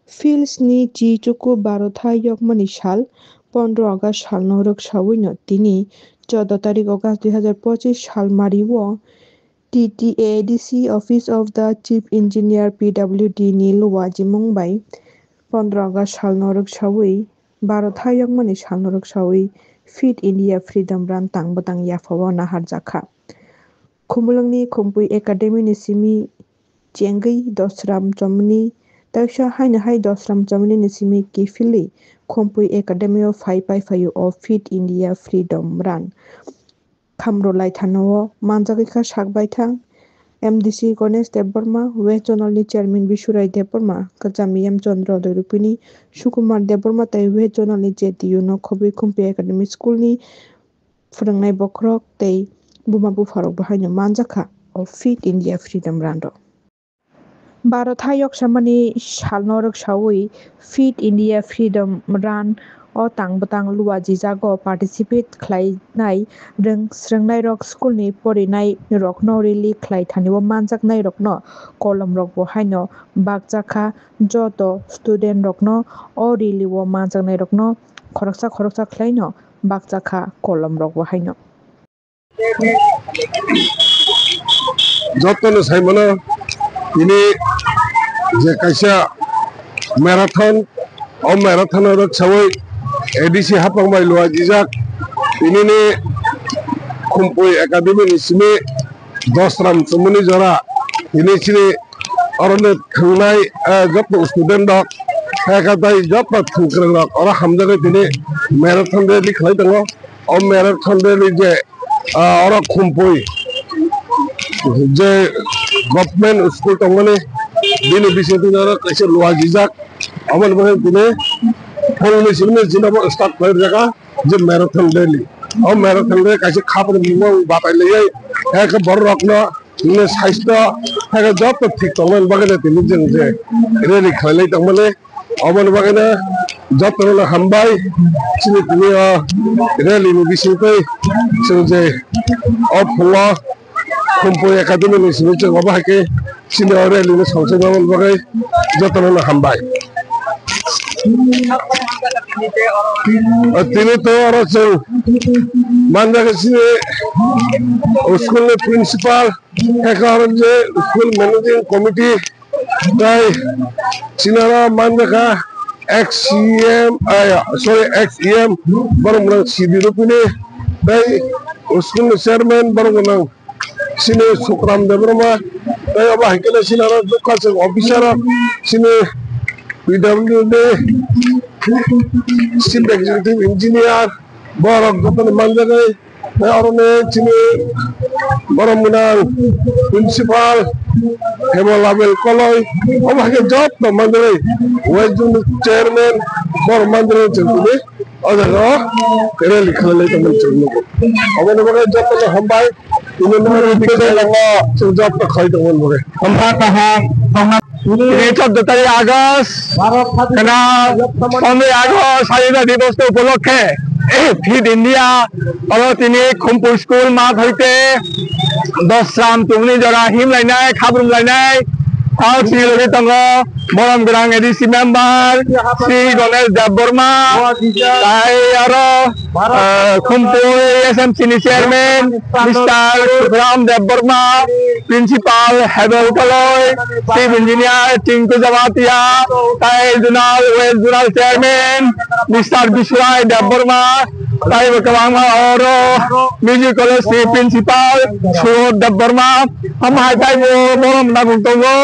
फिल्सनि जिचुकु बार'था यगमानि साल 15 अगस्त साल नरक सावैनो তিনি 14 तारिख अगस्त 2025 साल मारिव TTADC Office of the Chief Engineer PWD ni luwa jimung bai 15 अगस्त साल नरक सावै 12 yagmani साल नरक सावै Fit India Freedom Run tang yafawa nahar jaka Khumulungni Khumpui Academy ni simi Chengui Dosram Chomni Taksha hai Dosram Chomni ni simi Kifili Khumpui Academy of Phai of Fit India Freedom Run Khamro lai thano manjagika sakbaithang MDC Ganesh Debbarma West Zonal ni Chairman Bishurai Debbarma Kajamiyam Chandra Dorupini Sukumar Debbarma tai West Zonal ni JTU no Khobui Khumpui Academy School ni Phurangnai Bokrok tei Bumabu Farok Bahaino Manjaka of Fit India Freedom Run ro 12 yoksamani sal norok sawi Fit India Freedom Run o tang luwa jijago participate khlainai srengnai rok school ni porinai rokno rally khlai thaniwo manjaknai rokno kolom rok bo haino bakjaka joto student rokno o rally o manjaknai rokno khoroksa khlaino bakjaka kolom rok bo haino যতন সাইমনো তিনি যে কাইসা marathon ও ম্যারাথনের সবাই ADC হাপাংবাই লওয়া জিজাক তিনি খুমপুই academy নিসিমে 10 Ram চমনি জরা তিনি সিনে অরনে খাংনাই যত স্টুডেন্ট দক একাদাই যত থুকরং দক অর হামজাগে তিনি ম্যারাথন রেলি খাই দङ ও ম্যারাথন রেলি যে অর খুমপুই যে গভর্নমেন্ট স্কুল তংমানে দিনে বিশে দিনের কাছে লোয়া জিজাক আমার মনে দিনে ফলনে সিমনে জিনাব স্টার্ট করে জায়গা যে ম্যারাথন রেলি ও ম্যারাথন রে কাছে খাবার মিমং বাতাইলে এক বড় রকম স্বাস্থ্য থাকে যত ঠিক তংমান বাগানে তিনি जों যে রেলি খাইলাই তংমানে অমন বাগানে যত হামবাই সিনে তিনি রেলিनि বিषयकै जों যে অফলা Khumpui Academy ni sini जों अबाहाके सिनि রেলিनि সংসদन बागै যতন হামবাই তিনি তো আর जों মানজাকে সিনি স্কুলের প্রিন্সিপাল একারণ যে স্কুল ম্যানেজিং কমিটি তাই সিনারা মানজাকা ex-EM barang sidi rupini তাই school chairman barang sini Sukram Debrama tayo ba hikala sinara dukha sa officer sini PWD Chief Executive Engineer borok gotan manjagay tayo arone sini borok munang principal Hemalabel Koloy oba hike job na manjagay West Zone Chairman borok manjagay chintuni odago kere likhalay taman chintuni oba naman job na hambay ini job tak khai dong boleh. Empat tahun. Ini 14 tarik Agustus. Karena 15 Agustus hari দিবস উপলক্ষে fit India kalau তিনি Khumpui School মাঠ হইতে 10 রাম তুমনি জরা হিম লাইনাই খাবরুম লাইনাই আর সিলরি তঙ্গ বরম গ্রাং ADC member Shri Ganesh Debbarma তাই আরো Khumpui SMC ni chairman Mr. Ram Debbarma principal Hebel Kaloy chief engineer Tinku Jamatia tai Zonal West Zonal chairman Mr. Bishurai Debbarma tai Bakawang Oro music college principal Surod Debbarma हम high वो बोलम ना बुंतोंगो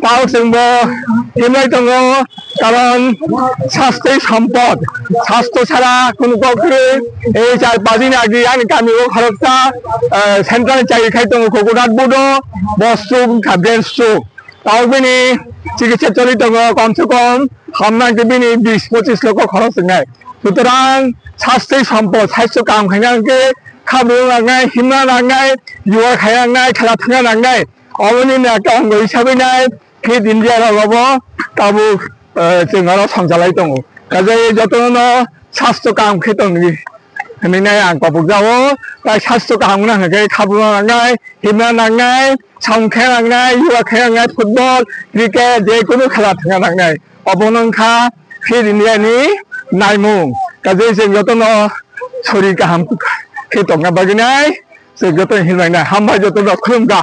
ताऊ सिंगो हिमलाई तंगो कारण স্বাস্থ্য সম্পদ স্বাস্থ্য ছাড়া কোন কাউকে এই 4-5 দিন আগে আমি কামিও খরচটা সেন্ট্রাল চাই খাইতো কোকোনাট বুডো বস্তু খাদ্যের তাও বিনি চিকিৎসা চলিত কমসে কম হামনাকে বিনি 20-25 লক্ষ খরচ নেয় সুতরাং স্বাস্থ্য সম্পদ স্বাস্থ্য কাম খাইনাকে খাবরুং লাंनाय হিমনা लांनाय युवा खायनाय खेला थांना लांनाय अबनिनो একটা অঙ্গ হিসাবে নাই ফিট ইন্ডিয়া লাগাবো তাবো जोंनाव संजालाय दङ काजै जतन स्वास्थ्य काम खेतंनि होननाय आं पाबुकजाओ सास्त्र गाहाम नांनाय खाबु नांनाय हिमना नांनाय साउंखे नांनाय युवाखे नांनाय फुटबल क्रिकेट जेखुनु खेला थांना नांनाय अबनंखा फिर इंडियानि नायमुं गाज्रि जों जतन सरि गाहाम खेतंना बागिनाय जों जतन हिलनाय हामबाय जतन खुलुमगा